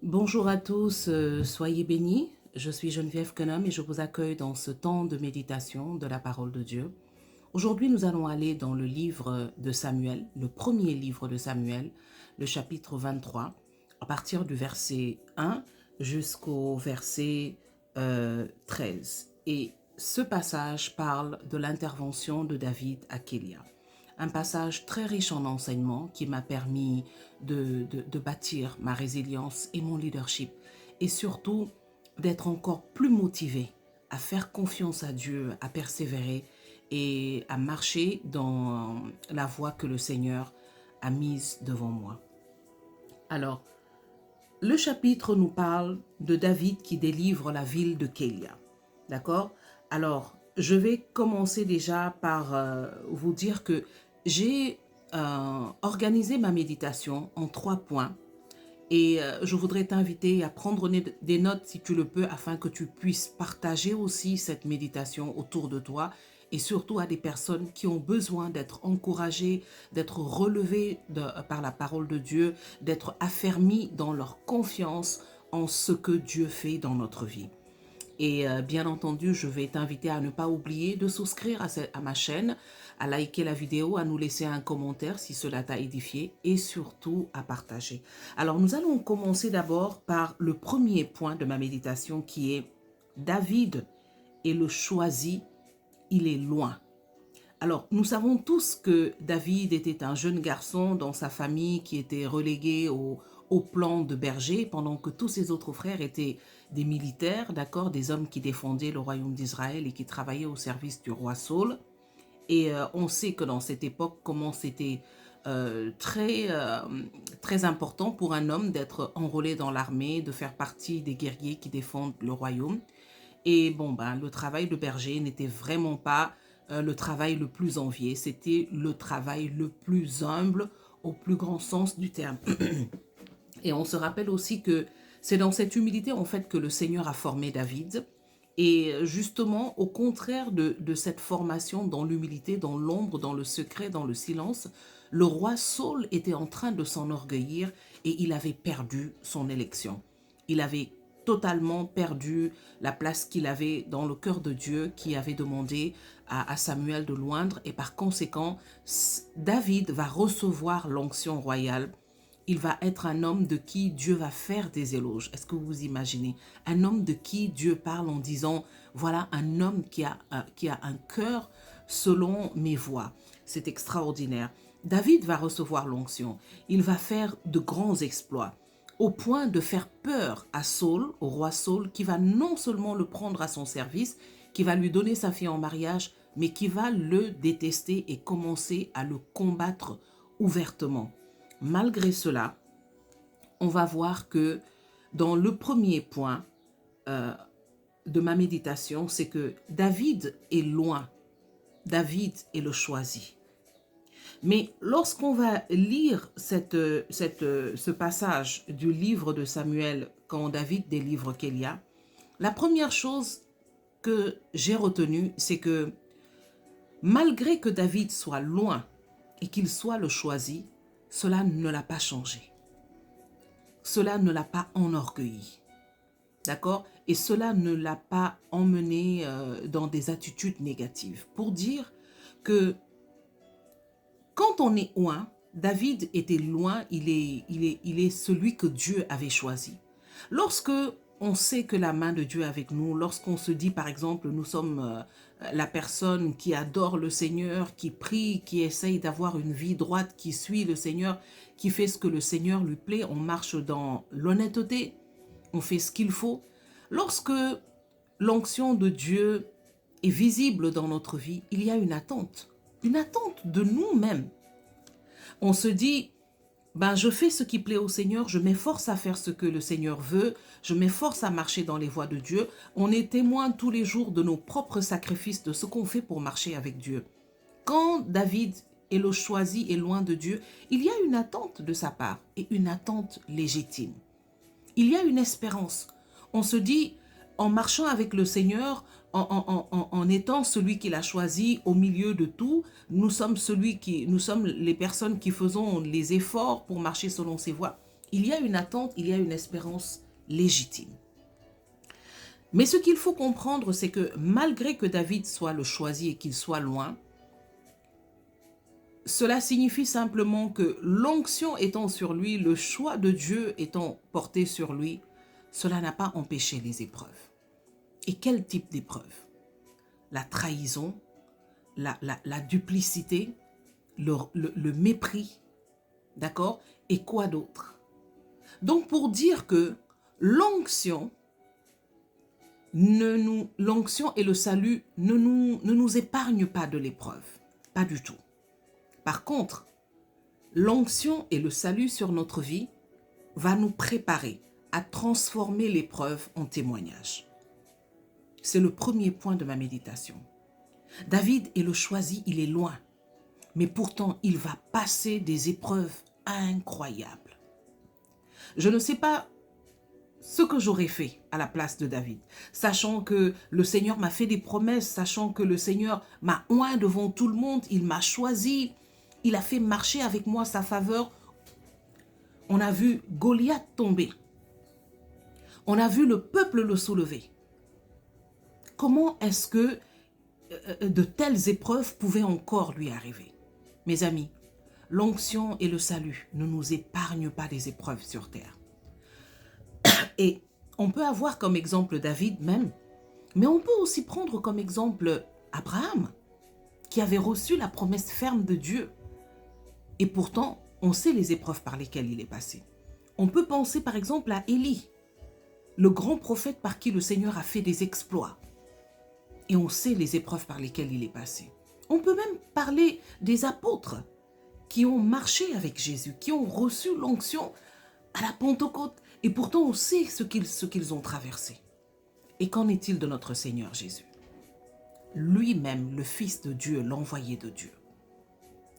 Bonjour à tous, soyez bénis. Je suis Geneviève Quenom et je vous accueille dans ce temps de méditation de la parole de Dieu. Aujourd'hui, nous allons aller dans le livre de Samuel, le premier livre de Samuel, le chapitre 23, à partir du verset 1 jusqu'au verset 13. Et ce passage parle de l'intervention de David à Kélia. Un passage très riche en enseignements qui m'a permis de bâtir ma résilience et mon leadership et surtout d'être encore plus motivé à faire confiance à Dieu, à persévérer et à marcher dans la voie que le Seigneur a mise devant moi. Alors, le chapitre nous parle de David qui délivre la ville de Kélia. D'accord? Alors, je vais commencer déjà par vous dire que j'ai organisé ma méditation en 3 points et je voudrais t'inviter à prendre des notes si tu le peux afin que tu puisses partager aussi cette méditation autour de toi et surtout à des personnes qui ont besoin d'être encouragées, d'être relevées par la parole de Dieu, d'être affermies dans leur confiance en ce que Dieu fait dans notre vie. Et bien entendu, je vais t'inviter à ne pas oublier de souscrire à ma chaîne, à liker la vidéo, à nous laisser un commentaire si cela t'a édifié et surtout à partager. Alors nous allons commencer d'abord par le premier point de ma méditation qui est David est le choisi, il est loin. Alors, nous savons tous que David était un jeune garçon dans sa famille qui était relégué au plan de berger pendant que tous ses autres frères étaient des militaires, d'accord, des hommes qui défendaient le royaume d'Israël et qui travaillaient au service du roi Saul. Et on sait que dans cette époque, comment c'était très important pour un homme d'être enrôlé dans l'armée, de faire partie des guerriers qui défendent le royaume. Et bon, le travail de berger n'était vraiment pas le travail le plus envié, c'était le travail le plus humble au plus grand sens du terme. Et on se rappelle aussi que c'est dans cette humilité en fait que le Seigneur a formé David. Et justement, au contraire de cette formation dans l'humilité, dans l'ombre, dans le secret, dans le silence, le roi Saul était en train de s'enorgueillir et il avait perdu son élection. Il avait totalement perdu la place qu'il avait dans le cœur de Dieu qui avait demandé à Samuel de l'oindre et par conséquent, David va recevoir l'onction royale. Il va être un homme de qui Dieu va faire des éloges. Est-ce que vous imaginez? Un homme de qui Dieu parle en disant, voilà un homme qui a un cœur selon mes voies. C'est extraordinaire. David va recevoir l'onction. Il va faire de grands exploits au point de faire peur à Saul, au roi Saul, qui va non seulement le prendre à son service, qui va lui donner sa fille en mariage, mais qui va le détester et commencer à le combattre ouvertement. Malgré cela, on va voir que dans le premier point de ma méditation, c'est que David est loin. David est le choisi. Mais lorsqu'on va lire ce passage du livre de Samuel, quand David délivre Kélia, la première chose que j'ai retenue, c'est que malgré que David soit loin et qu'il soit le choisi, cela ne l'a pas changé. Cela ne l'a pas enorgueilli. D'accord? Et cela ne l'a pas emmené dans des attitudes négatives. Pour dire que quand on est loin, David était loin, il est celui que Dieu avait choisi. Lorsque on sait que la main de Dieu est avec nous, lorsqu'on se dit par exemple, nous sommes la personne qui adore le Seigneur, qui prie, qui essaye d'avoir une vie droite, qui suit le Seigneur, qui fait ce que le Seigneur lui plaît, on marche dans l'honnêteté, on fait ce qu'il faut. Lorsque l'onction de Dieu est visible dans notre vie, il y a une attente de nous-mêmes. On se dit, je fais ce qui plaît au Seigneur, je m'efforce à faire ce que le Seigneur veut, je m'efforce à marcher dans les voies de Dieu. On est témoin tous les jours de nos propres sacrifices, de ce qu'on fait pour marcher avec Dieu. Quand David est le choisi et loin de Dieu, il y a une attente de sa part et une attente légitime. Il y a une espérance. On se dit, en marchant avec le Seigneur, en étant celui qu'il a choisi au milieu de tout, nous sommes les personnes qui faisons les efforts pour marcher selon ses voies. Il y a une attente, il y a une espérance légitime. Mais ce qu'il faut comprendre, c'est que malgré que David soit le choisi et qu'il soit loin, cela signifie simplement que l'onction étant sur lui, le choix de Dieu étant porté sur lui, cela n'a pas empêché les épreuves. Et quel type d'épreuve? La trahison, la duplicité, le mépris, d'accord? Et quoi d'autre? Donc pour dire que l'onction l'onction et le salut ne nous épargnent pas de l'épreuve, pas du tout. Par contre, l'onction et le salut sur notre vie va nous préparer à transformer l'épreuve en témoignage. C'est le premier point de ma méditation. David est le choisi, il est loin, mais pourtant il va passer des épreuves incroyables. Je ne sais pas ce que j'aurais fait à la place de David, sachant que le Seigneur m'a fait des promesses, sachant que le Seigneur m'a oint devant tout le monde, il m'a choisi, il a fait marcher avec moi sa faveur. On a vu Goliath tomber, on a vu le peuple le soulever. Comment est-ce que de telles épreuves pouvaient encore lui arriver? Mes amis, l'onction et le salut ne nous épargnent pas des épreuves sur terre. Et on peut avoir comme exemple David même, mais on peut aussi prendre comme exemple Abraham, qui avait reçu la promesse ferme de Dieu. Et pourtant, on sait les épreuves par lesquelles il est passé. On peut penser par exemple à Élie, le grand prophète par qui le Seigneur a fait des exploits. Et on sait les épreuves par lesquelles il est passé. On peut même parler des apôtres qui ont marché avec Jésus, qui ont reçu l'onction à la Pentecôte. Et pourtant, on sait ce qu'ils ont traversé. Et qu'en est-il de notre Seigneur Jésus? Lui-même, le Fils de Dieu, l'envoyé de Dieu.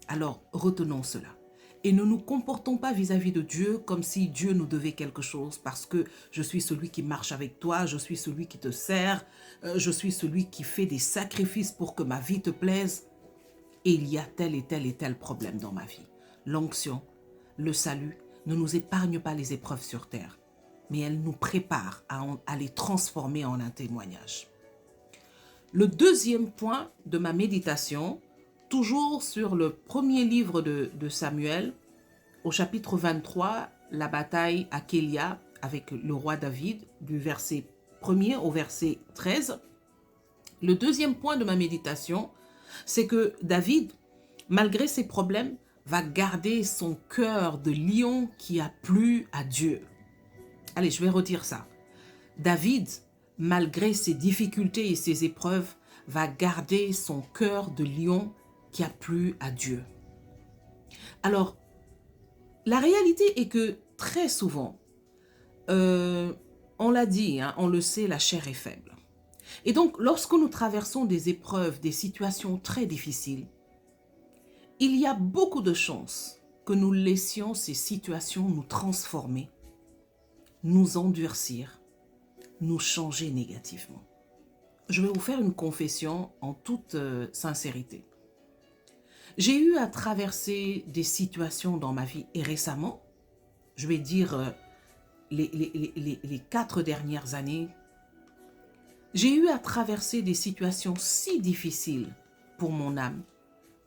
Alors, retenons cela. Et ne nous comportons pas vis-à-vis de Dieu comme si Dieu nous devait quelque chose parce que je suis celui qui marche avec toi, je suis celui qui te sert, je suis celui qui fait des sacrifices pour que ma vie te plaise. Et il y a tel et tel et tel problème dans ma vie. L'onction, le salut, ne nous épargne pas les épreuves sur terre, mais elle nous prépare à les transformer en un témoignage. Le deuxième point de ma méditation, toujours sur le premier livre de Samuel, au chapitre 23, la bataille à Kélia avec le roi David, du verset 1er au verset 13. Le deuxième point de ma méditation, c'est que David, malgré ses problèmes, va garder son cœur de lion qui a plu à Dieu. Allez, je vais redire ça. David, malgré ses difficultés et ses épreuves, va garder son cœur de lion qui a plu à Dieu. Alors, la réalité est que très souvent, on l'a dit, on le sait, la chair est faible. Et donc, lorsque nous traversons des épreuves, des situations très difficiles, il y a beaucoup de chances que nous laissions ces situations nous transformer, nous endurcir, nous changer négativement. Je vais vous faire une confession en toute sincérité. J'ai eu à traverser des situations dans ma vie et récemment, je vais dire les 4 dernières années, j'ai eu à traverser des situations si difficiles pour mon âme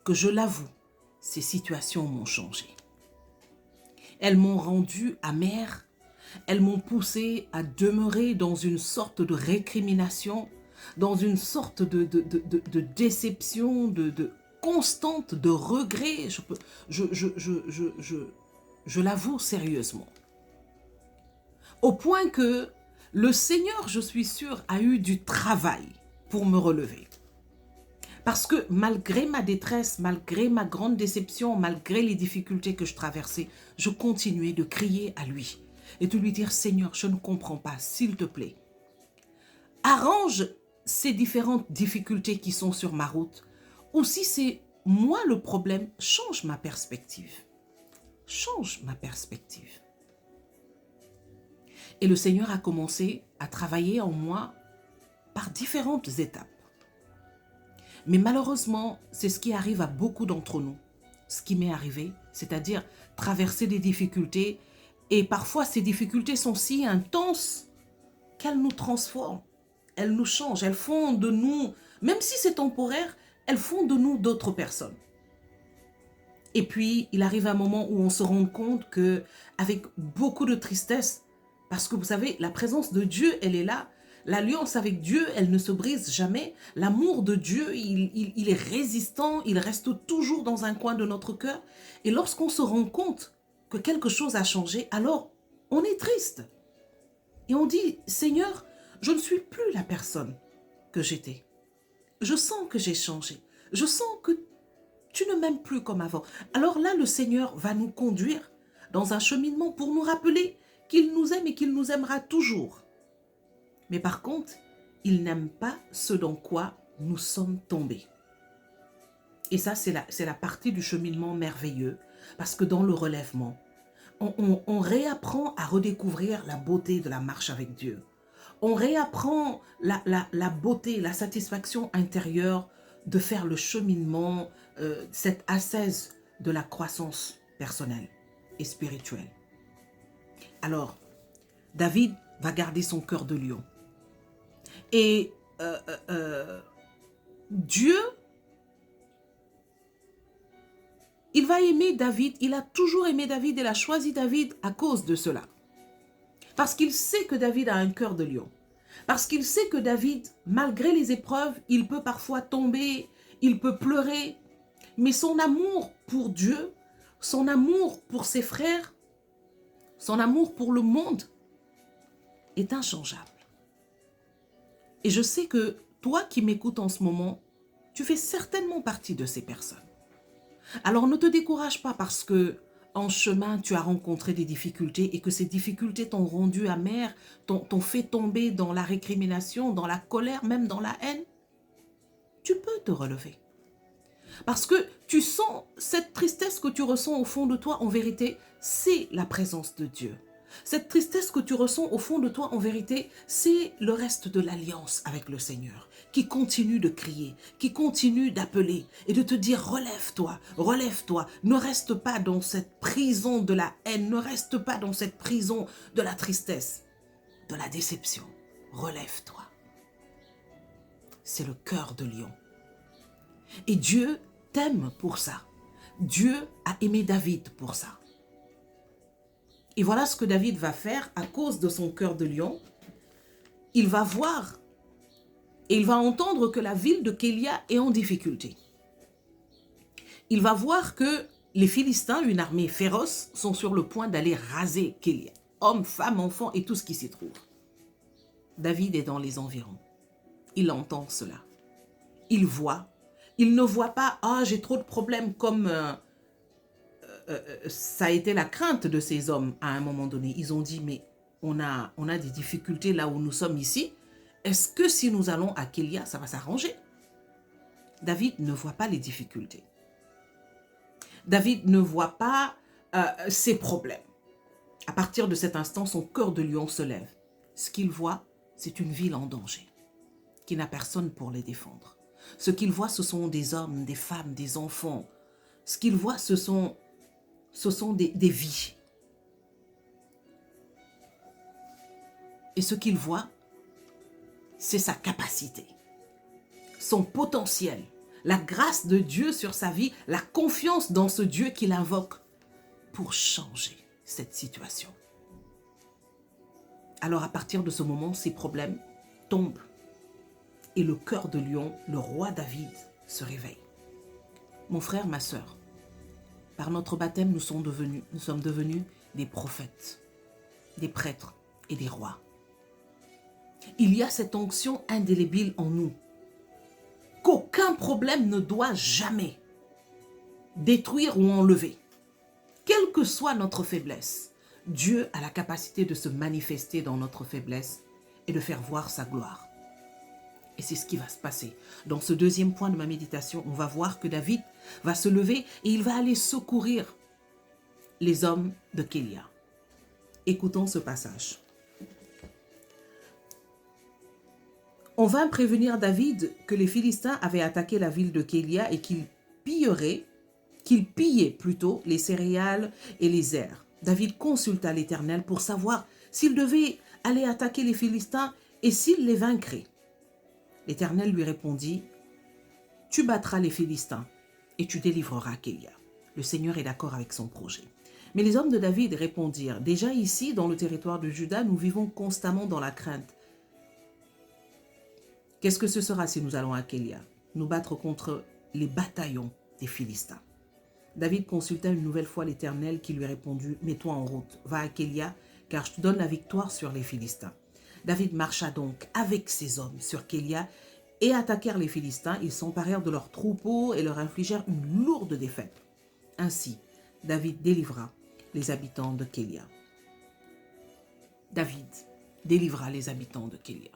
que je l'avoue, ces situations m'ont changé. Elles m'ont rendu amère, elles m'ont poussé à demeurer dans une sorte de récrimination, dans une sorte de déception, de constante, de regret. Je l'avoue sérieusement. Au point que le Seigneur, je suis sûre, a eu du travail pour me relever. Parce que malgré ma détresse, malgré ma grande déception, malgré les difficultés que je traversais, je continuais de crier à lui et de lui dire « Seigneur, je ne comprends pas, s'il te plaît. Arrange ces différentes difficultés qui sont sur ma route. Ou si c'est moi le problème, change ma perspective. Change ma perspective. » Et le Seigneur a commencé à travailler en moi par différentes étapes. Mais malheureusement, c'est ce qui arrive à beaucoup d'entre nous. Ce qui m'est arrivé, c'est-à-dire traverser des difficultés Et parfois, ces difficultés sont si intenses qu'elles nous transforment, elles nous changent, elles font de nous, même si c'est temporaire, elles font de nous d'autres personnes. Et puis, il arrive un moment où on se rend compte que, avec beaucoup de tristesse, parce que vous savez, la présence de Dieu, elle est là. L'alliance avec Dieu, elle ne se brise jamais. L'amour de Dieu, il est résistant, il reste toujours dans un coin de notre cœur. Et lorsqu'on se rend compte que quelque chose a changé, alors on est triste. Et on dit, Seigneur, je ne suis plus la personne que j'étais. Je sens que j'ai changé. Je sens que tu ne m'aimes plus comme avant. Alors là, le Seigneur va nous conduire dans un cheminement pour nous rappeler qu'il nous aime et qu'il nous aimera toujours. Mais par contre, il n'aime pas ce dans quoi nous sommes tombés. Et ça, c'est la partie du cheminement merveilleux, parce que dans le relèvement, on réapprend à redécouvrir la beauté de la marche avec Dieu. On réapprend la beauté, la satisfaction intérieure de faire le cheminement, cette ascèse de la croissance personnelle et spirituelle. Alors, David va garder son cœur de lion. Et Dieu, il va aimer David, il a toujours aimé David, il a choisi David à cause de cela. Parce qu'il sait que David a un cœur de lion. Parce qu'il sait que David, malgré les épreuves, il peut parfois tomber, il peut pleurer. Mais son amour pour Dieu, son amour pour ses frères, son amour pour le monde est inchangeable. Et je sais que toi qui m'écoutes en ce moment, tu fais certainement partie de ces personnes. Alors ne te décourage pas parce que en chemin, tu as rencontré des difficultés et que ces difficultés t'ont rendu amer, t'ont fait tomber dans la récrimination, dans la colère, même dans la haine. Tu peux te relever. Parce que tu sens cette tristesse que tu ressens au fond de toi, en vérité, c'est la présence de Dieu. Cette tristesse que tu ressens au fond de toi, en vérité, c'est le reste de l'alliance avec le Seigneur, qui continue de crier, qui continue d'appeler et de te dire relève-toi, relève-toi, ne reste pas dans cette prison de la haine, ne reste pas dans cette prison de la tristesse, de la déception. Relève-toi. C'est le cœur de lion. Et Dieu t'aime pour ça. Dieu a aimé David pour ça. Et voilà ce que David va faire à cause de son cœur de lion. Il va voir et il va entendre que la ville de Kélia est en difficulté. Il va voir que les Philistins, une armée féroce, sont sur le point d'aller raser Kélia. Hommes, femmes, enfants et tout ce qui s'y trouve. David est dans les environs. Il entend cela. Il voit. Il ne voit pas « Ah, j'ai trop de problèmes » comme ça a été la crainte de ces hommes à un moment donné. Ils ont dit, mais on a des difficultés là où nous sommes ici. Est-ce que si nous allons à Kélia, ça va s'arranger? David ne voit pas les difficultés. David ne voit pas ses problèmes. À partir de cet instant, son cœur de lion se lève. Ce qu'il voit, c'est une ville en danger, qui n'a personne pour les défendre. Ce qu'il voit, ce sont des hommes, des femmes, des enfants. Ce qu'il voit, ce sont des vies. Et ce qu'il voit, c'est sa capacité, son potentiel, la grâce de Dieu sur sa vie, la confiance dans ce Dieu qu'il invoque pour changer cette situation. Alors à partir de ce moment, ses problèmes tombent et le cœur de lion, le roi David, se réveille. Mon frère, ma sœur, par notre baptême, nous sommes devenus des prophètes, des prêtres et des rois. Il y a cette onction indélébile en nous qu'aucun problème ne doit jamais détruire ou enlever. Quelle que soit notre faiblesse, Dieu a la capacité de se manifester dans notre faiblesse et de faire voir sa gloire. Et c'est ce qui va se passer. Dans ce deuxième point de ma méditation, on va voir que David va se lever et il va aller secourir les hommes de Kélia. Écoutons ce passage. On vint prévenir David que les Philistins avaient attaqué la ville de Kélia et qu'ils pillaient plutôt les céréales et les airs. David consulta l'Éternel pour savoir s'il devait aller attaquer les Philistins et s'il les vaincrait. L'Éternel lui répondit, « Tu battras les Philistins et tu délivreras Kélia. » Le Seigneur est d'accord avec son projet. Mais les hommes de David répondirent, « Déjà ici, dans le territoire de Juda, nous vivons constamment dans la crainte. Qu'est-ce que ce sera si nous allons à Kélia? Nous battre contre les bataillons des Philistins. » David consulta une nouvelle fois l'Éternel qui lui répondit, « Mets-toi en route, va à Kélia, car je te donne la victoire sur les Philistins. » David marcha donc avec ses hommes sur Kélia et attaquèrent les Philistins. Ils s'emparèrent de leurs troupeaux et leur infligèrent une lourde défaite. Ainsi, David délivra les habitants de Kélia. David délivra les habitants de Kélia.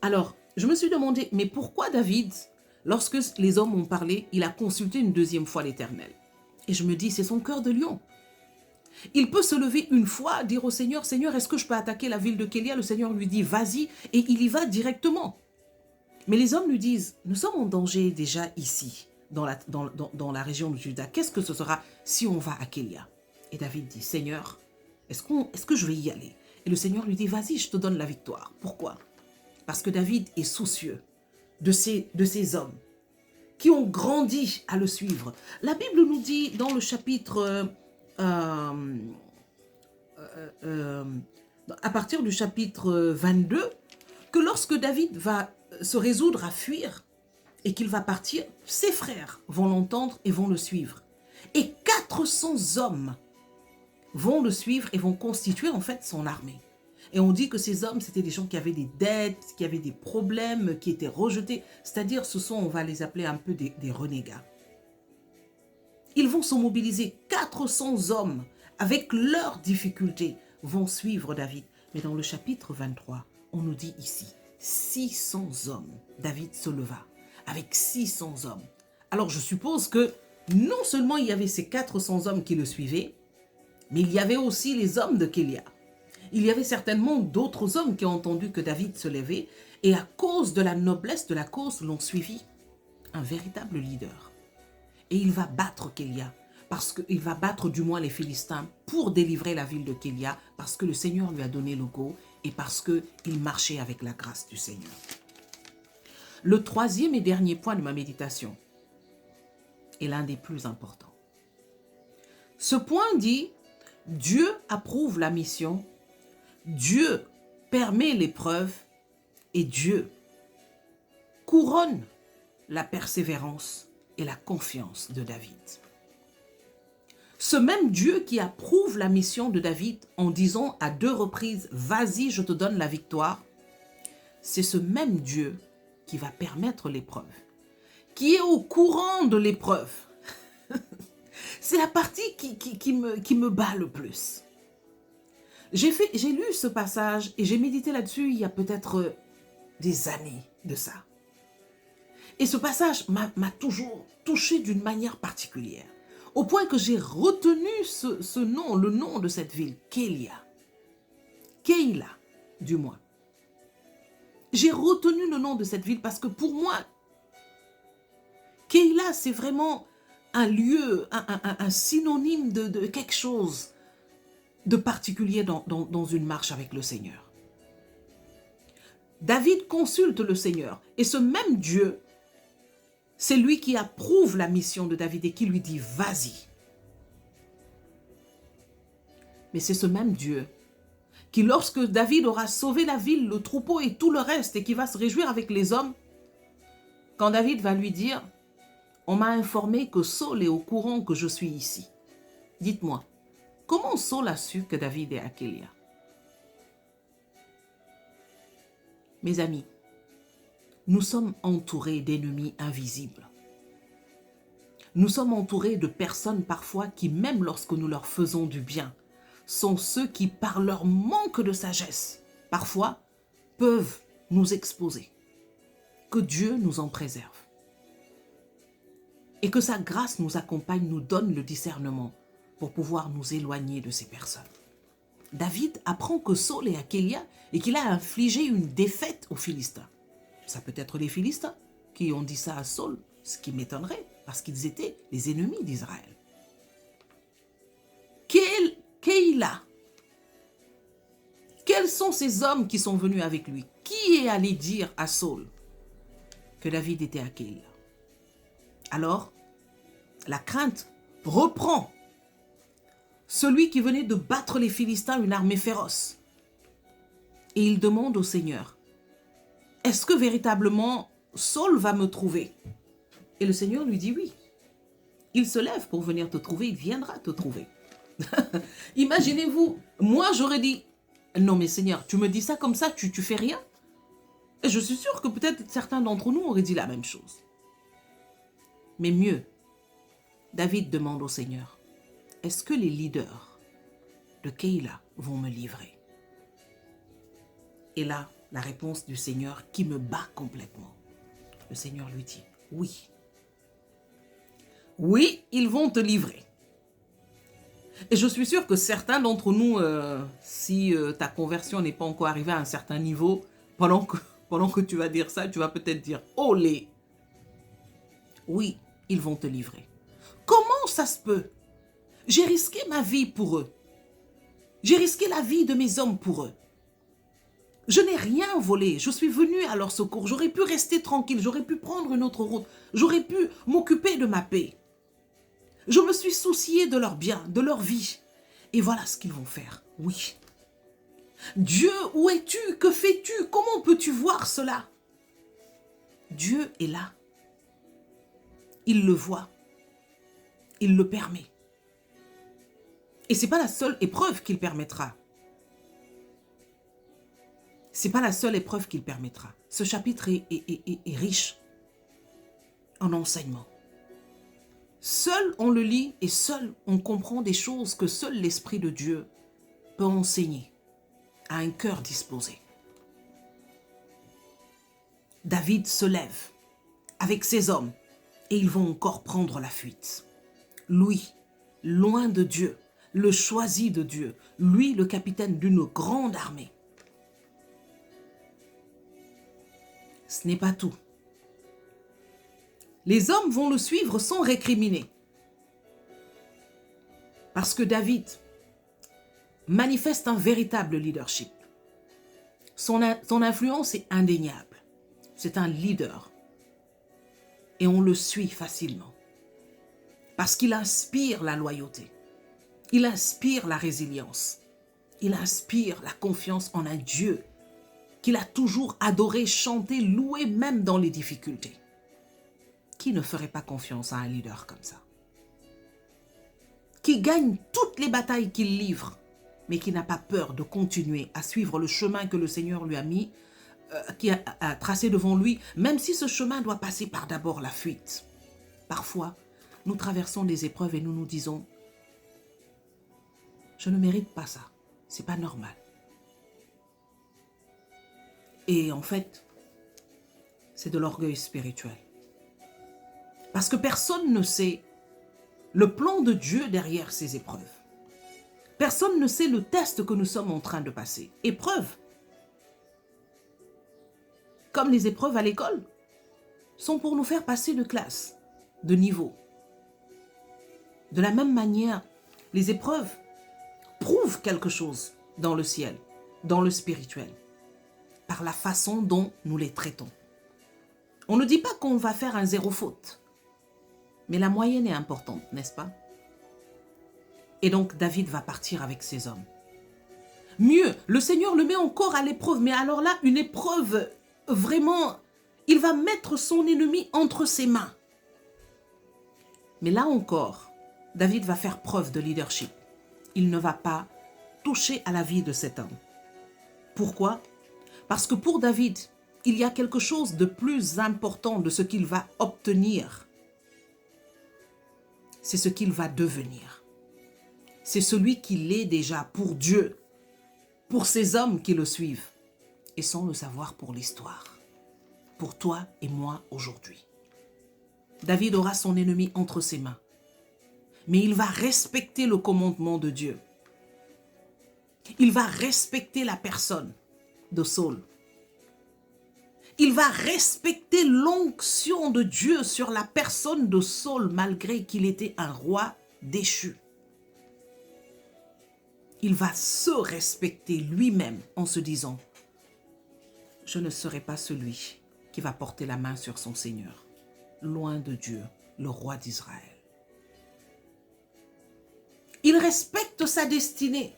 Alors, je me suis demandé, mais pourquoi David, lorsque les hommes ont parlé, il a consulté une deuxième fois l'Éternel? Et je me dis, c'est son cœur de lion. Il peut se lever une fois, dire au Seigneur, « Seigneur, est-ce que je peux attaquer la ville de Kélia ?» Le Seigneur lui dit, « Vas-y » et il y va directement. Mais les hommes lui disent, « Nous sommes en danger déjà ici, dans la région de Juda. Qu'est-ce que ce sera si on va à Kélia ?» Et David dit, « Seigneur, est-ce que je vais y aller ?» Et le Seigneur lui dit, « Vas-y, je te donne la victoire. » Pourquoi? Parce que David est soucieux de ces hommes qui ont grandi à le suivre. La Bible nous dit dans le chapitre, à partir du chapitre 22, que lorsque David va se résoudre à fuir et qu'il va partir, ses frères vont l'entendre et vont le suivre. Et 400 hommes vont le suivre et vont constituer en fait son armée. Et on dit que ces hommes, c'était des gens qui avaient des dettes, qui avaient des problèmes, qui étaient rejetés. C'est-à-dire, ce sont, on va les appeler un peu des renégats. Ils vont se mobiliser. 400 hommes, avec leurs difficultés, vont suivre David. Mais dans le chapitre 23, on nous dit ici, 600 hommes. David se leva avec 600 hommes. Alors, je suppose que non seulement il y avait ces 400 hommes qui le suivaient, mais il y avait aussi les hommes de Kélia. Il y avait certainement d'autres hommes qui ont entendu que David se levait et à cause de la noblesse de la cause l'ont suivi. Un véritable leader. Et il va battre Kélia, parce qu'il va battre du moins les Philistins pour délivrer la ville de Kélia, parce que le Seigneur lui a donné le go et parce qu'il marchait avec la grâce du Seigneur. Le troisième et dernier point de ma méditation est l'un des plus importants. Ce point dit, Dieu approuve la mission, Dieu permet l'épreuve et Dieu couronne la persévérance et la confiance de David. Ce même Dieu qui approuve la mission de David en disant à 2 reprises « Vas-y, je te donne la victoire », c'est ce même Dieu qui va permettre l'épreuve, qui est au courant de l'épreuve. C'est la partie qui me bat le plus. J'ai lu ce passage et j'ai médité là-dessus il y a peut-être des années de ça. Et ce passage m'a toujours touché d'une manière particulière, au point que j'ai retenu ce nom, le nom de cette ville, Kélia. Kéila, du moins. J'ai retenu le nom de cette ville parce que pour moi, Kéila, c'est vraiment un lieu, un synonyme de quelque chose de particulier dans une marche avec le Seigneur. David consulte le Seigneur et ce même Dieu, c'est lui qui approuve la mission de David et qui lui dit « Vas-y ». Mais c'est ce même Dieu qui, lorsque David aura sauvé la ville, le troupeau et tout le reste et qui va se réjouir avec les hommes, quand David va lui dire « On m'a informé que Saul est au courant que je suis ici. Dites-moi, comment Saul a su que David est à Kélia ?» Mes amis, nous sommes entourés d'ennemis invisibles. Nous sommes entourés de personnes parfois qui, même lorsque nous leur faisons du bien, sont ceux qui, par leur manque de sagesse, parfois, peuvent nous exposer. Que Dieu nous en préserve. Et que sa grâce nous accompagne, nous donne le discernement pour pouvoir nous éloigner de ces personnes. David apprend que Saul est à Kélia et qu'il a infligé une défaite aux Philistins. Ça peut être les Philistins qui ont dit ça à Saul, ce qui m'étonnerait, parce qu'ils étaient les ennemis d'Israël. Kéila Keïla. Quels sont ces hommes qui sont venus avec lui? Qui est allé dire à Saul que David était à Keïla? Alors, la crainte reprend. Celui qui venait de battre les Philistins, une armée féroce. Et il demande au Seigneur, est-ce que véritablement Saul va me trouver? Et le Seigneur lui dit oui. Il se lève pour venir te trouver, il viendra te trouver. Imaginez-vous, moi j'aurais dit, non mais Seigneur, tu me dis ça comme ça, tu fais rien? Et je suis sûre que peut-être certains d'entre nous auraient dit la même chose. Mais mieux, David demande au Seigneur, est-ce que les leaders de Keïla vont me livrer? Et là, la réponse du Seigneur qui me bat complètement. Le Seigneur lui dit, oui. Oui, ils vont te livrer. Et je suis sûre que certains d'entre nous, si ta conversion n'est pas encore arrivée à un certain niveau, pendant que tu vas dire ça, tu vas peut-être dire, olé. Oui, ils vont te livrer. Comment ça se peut? J'ai risqué ma vie pour eux. J'ai risqué la vie de mes hommes pour eux. Je n'ai rien volé. Je suis venu à leur secours. J'aurais pu rester tranquille. J'aurais pu prendre une autre route. J'aurais pu m'occuper de ma paix. Je me suis soucié de leur bien, de leur vie. Et voilà ce qu'ils vont faire. Oui. Dieu, où es-tu? Que fais-tu? Comment peux-tu voir cela? Dieu est là. Il le voit. Il le permet. Et ce n'est pas la seule épreuve qu'il permettra. Ce n'est pas la seule épreuve qu'il permettra. Ce chapitre est riche en enseignements. Seul on le lit et seul on comprend des choses que seul l'Esprit de Dieu peut enseigner à un cœur disposé. David se lève avec ses hommes et ils vont encore prendre la fuite. Lui, loin de Dieu, le choisi de Dieu, lui le capitaine d'une grande armée. Ce n'est pas tout. Les hommes vont le suivre sans récriminer. Parce que David manifeste un véritable leadership. Son influence est indéniable. C'est un leader. Et on le suit facilement. Parce qu'il inspire la loyauté. Il inspire la résilience. Il inspire la confiance en un Dieu qu'il a toujours adoré, chanté, loué même dans les difficultés. Qui ne ferait pas confiance à un leader comme ça? Qui gagne toutes les batailles qu'il livre, mais qui n'a pas peur de continuer à suivre le chemin que le Seigneur lui a mis, qui a tracé devant lui, même si ce chemin doit passer par d'abord la fuite. Parfois, nous traversons des épreuves et nous nous disons, je ne mérite pas ça, c'est pas normal. Et en fait, c'est de l'orgueil spirituel. Parce que personne ne sait le plan de Dieu derrière ces épreuves. Personne ne sait le test que nous sommes en train de passer. Épreuves, comme les épreuves à l'école, sont pour nous faire passer de classe, de niveau. De la même manière, les épreuves prouvent quelque chose dans le ciel, dans le spirituel, par la façon dont nous les traitons. On ne dit pas qu'on va faire un zéro faute. Mais la moyenne est importante, n'est-ce pas? Et donc, David va partir avec ses hommes. Mieux, le Seigneur le met encore à l'épreuve. Mais alors là, une épreuve, vraiment, il va mettre son ennemi entre ses mains. Mais là encore, David va faire preuve de leadership. Il ne va pas toucher à la vie de cet homme. Pourquoi? Parce que pour David, il y a quelque chose de plus important de ce qu'il va obtenir. C'est ce qu'il va devenir. C'est celui qu'il est déjà pour Dieu, pour ces hommes qui le suivent, et sans le savoir pour l'histoire, pour toi et moi aujourd'hui. David aura son ennemi entre ses mains, mais il va respecter le commandement de Dieu. Il va respecter la personne de Saul. Il va respecter l'onction de Dieu sur la personne de Saul, malgré qu'il était un roi déchu. il va se respecter lui-même en se disant, je ne serai pas celui qui va porter la main sur son Seigneur, loin de Dieu, le roi d'Israël. Il respecte sa destinée.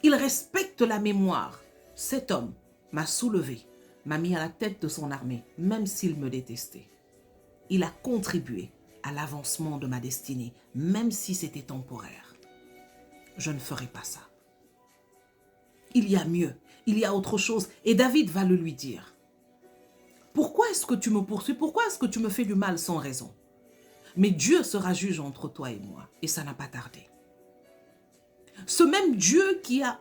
Il respecte la mémoire. Cet homme m'a soulevé, m'a mis à la tête de son armée, même s'il me détestait. Il a contribué à l'avancement de ma destinée, même si c'était temporaire. Je ne ferai pas ça. Il y a mieux, il y a autre chose, et David va le lui dire. Pourquoi est-ce que tu me poursuis? Pourquoi est-ce que tu me fais du mal sans raison? Mais Dieu sera juge entre toi et moi, et ça n'a pas tardé. Ce même Dieu qui a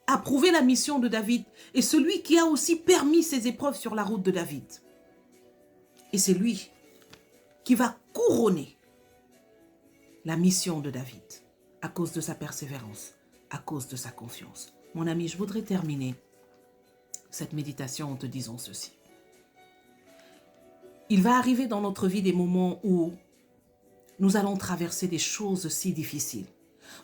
approuvé la mission de David est celui qui a aussi permis ces épreuves sur la route de David. Et c'est lui qui va couronner la mission de David à cause de sa persévérance, à cause de sa confiance. Mon ami, je voudrais terminer cette méditation en te disant ceci. Il va arriver dans notre vie des moments où nous allons traverser des choses si difficiles.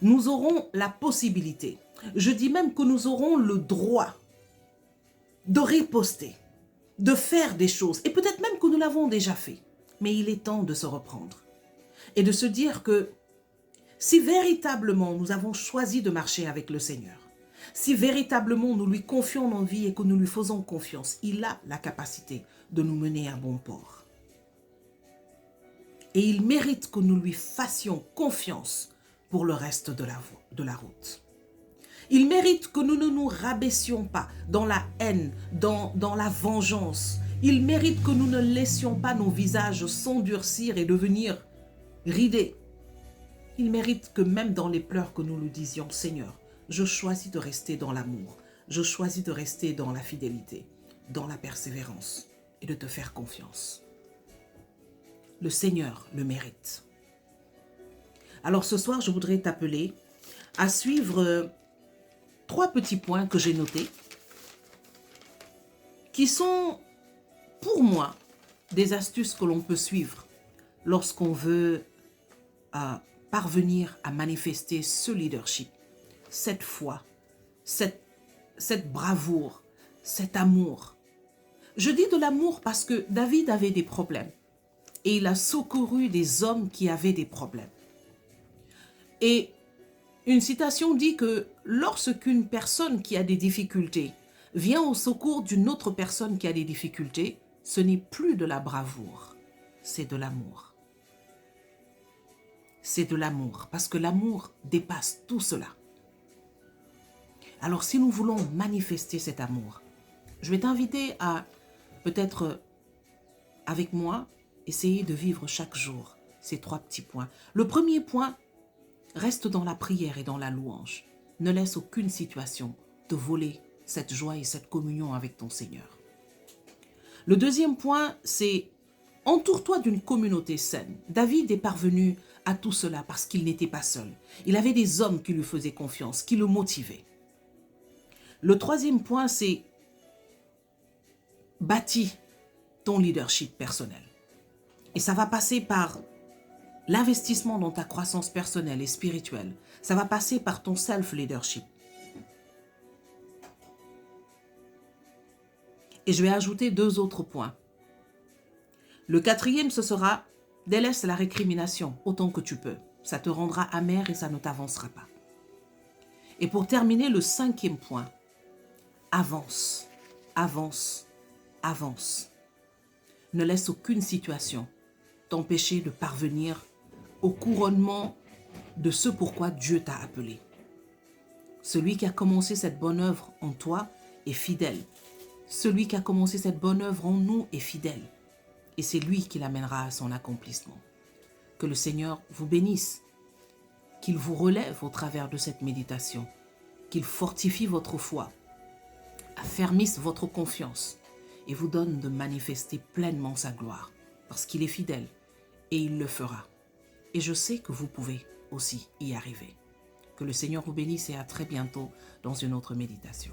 Nous aurons la possibilité, je dis même que nous aurons le droit de riposter, de faire des choses, et peut-être même que nous l'avons déjà fait. Mais il est temps de se reprendre et de se dire que si véritablement nous avons choisi de marcher avec le Seigneur, si véritablement nous lui confions nos vies et que nous lui faisons confiance, il a la capacité de nous mener à bon port. Et il mérite que nous lui fassions confiance pour le reste de la route. Il mérite que nous ne nous rabaissions pas dans la haine, dans la vengeance. Il mérite que nous ne laissions pas nos visages s'endurcir et devenir ridés. Il mérite que même dans les pleurs que nous nous disions, Seigneur, je choisis de rester dans l'amour, je choisis de rester dans la fidélité, dans la persévérance et de te faire confiance. Le Seigneur le mérite. Alors ce soir, je voudrais t'appeler à suivre 3 petits points que j'ai notés qui sont pour moi des astuces que l'on peut suivre lorsqu'on veut parvenir à manifester ce leadership, cette foi, cette bravoure, cet amour. Je dis de l'amour parce que David avait des problèmes et il a secouru des hommes qui avaient des problèmes. Et une citation dit que lorsqu'une personne qui a des difficultés vient au secours d'une autre personne qui a des difficultés, ce n'est plus de la bravoure, c'est de l'amour. C'est de l'amour, parce que l'amour dépasse tout cela. Alors si nous voulons manifester cet amour, je vais t'inviter à peut-être avec moi essayer de vivre chaque jour ces 3 petits points. Le premier point, reste dans la prière et dans la louange. Ne laisse aucune situation te voler cette joie et cette communion avec ton Seigneur. Le deuxième point, c'est entoure-toi d'une communauté saine. David est parvenu à tout cela parce qu'il n'était pas seul. Il avait des hommes qui lui faisaient confiance, qui le motivaient. Le troisième point, c'est bâtis ton leadership personnel. Et ça va passer par l'investissement dans ta croissance personnelle et spirituelle. Ça va passer par ton self-leadership. Et je vais ajouter 2 autres points. Le 4e, ce sera délaisse la récrimination autant que tu peux. Ça te rendra amer et ça ne t'avancera pas. Et pour terminer, le 5e point, avance, avance, avance. Ne laisse aucune situation t'empêcher de parvenir au couronnement de ce pourquoi Dieu t'a appelé. Celui qui a commencé cette bonne œuvre en toi est fidèle. Celui qui a commencé cette bonne œuvre en nous est fidèle. Et c'est lui qui l'amènera à son accomplissement. Que le Seigneur vous bénisse, qu'il vous relève au travers de cette méditation, qu'il fortifie votre foi, affermisse votre confiance et vous donne de manifester pleinement sa gloire, parce qu'il est fidèle et il le fera. Et je sais que vous pouvez aussi y arriver. Que le Seigneur vous bénisse et à très bientôt dans une autre méditation.